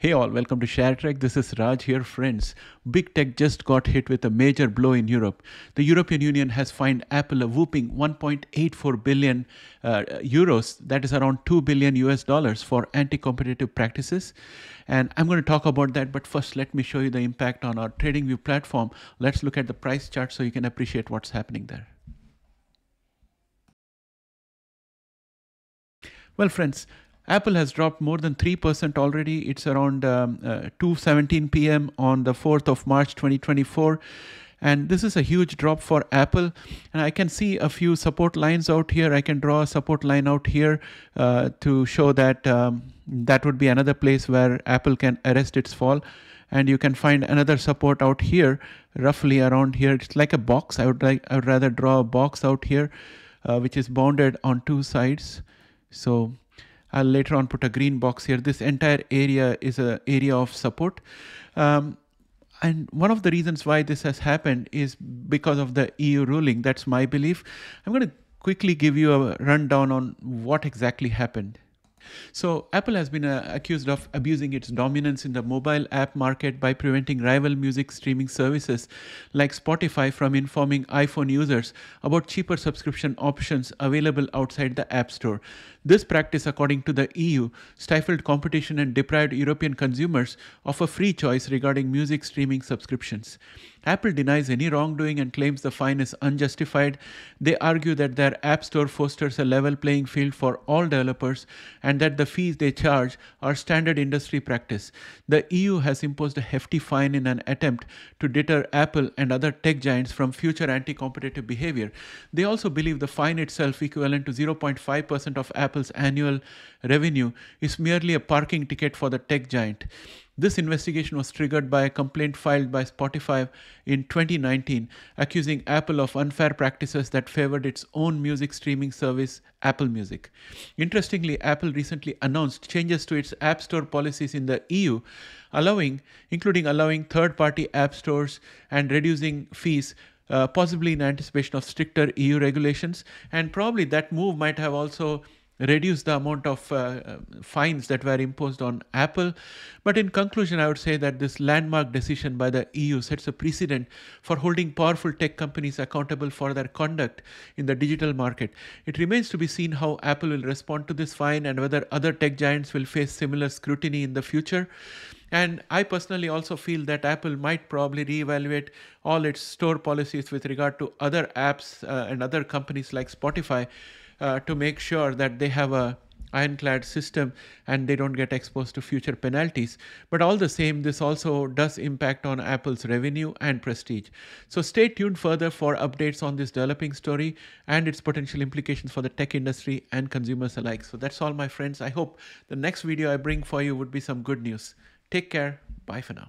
Hey all, welcome to ShareTreck. This is Raj here, friends. Big tech just got hit with a major blow in Europe. The European Union has fined Apple a whooping 1.84 billion euros, that is around $2 billion US dollars, for anti-competitive practices. And I'm going to talk about that, but first let me show you the impact on our TradingView platform. Let's look at the price chart so you can appreciate what's happening there. Well, friends, Apple has dropped more than 3% already. It's around 2:17 p.m. on the 4th of March 2024. And this is a huge drop for Apple. And I can see a few support lines out here. I can draw a support line out here to show that that would be another place where Apple can arrest its fall. And you can find another support out here, roughly around here. It's like a box. I would rather draw a box out here, which is bounded on two sides. So I'll later on put a green box here. This entire area is an area of support. And one of the reasons why this has happened is because of the EU ruling. That's my belief. I'm going to quickly give you a rundown on what exactly happened. So Apple has been accused of abusing its dominance in the mobile app market by preventing rival music streaming services like Spotify from informing iPhone users about cheaper subscription options available outside the App Store. This practice, according to the EU, stifled competition and deprived European consumers of a free choice regarding music streaming subscriptions. Apple denies any wrongdoing and claims the fine is unjustified. They argue that their App Store fosters a level playing field for all developers and that the fees they charge are standard industry practice. The EU has imposed a hefty fine in an attempt to deter Apple and other tech giants from future anti-competitive behavior. They also believe the fine itself, equivalent to 0.5% of Apple's annual revenue, is merely a parking ticket for the tech giant. This investigation was triggered by a complaint filed by Spotify in 2019, accusing Apple of unfair practices that favored its own music streaming service, Apple Music. Interestingly, Apple recently announced changes to its App Store policies in the EU, including allowing third-party app stores and reducing fees, possibly in anticipation of stricter EU regulations. And probably that move might have also reduce the amount of fines that were imposed on Apple. But in conclusion, I would say that this landmark decision by the EU sets a precedent for holding powerful tech companies accountable for their conduct in the digital market. It remains to be seen how Apple will respond to this fine and whether other tech giants will face similar scrutiny in the future. And I personally also feel that Apple might probably reevaluate all its store policies with regard to other apps and other companies like Spotify, to make sure that they have a ironclad system and they don't get exposed to future penalties. But all the same, this also does impact on Apple's revenue and prestige. So stay tuned further for updates on this developing story and its potential implications for the tech industry and consumers alike. So that's all, my friends. I hope the next video I bring for you would be some good news. Take care. Bye for now.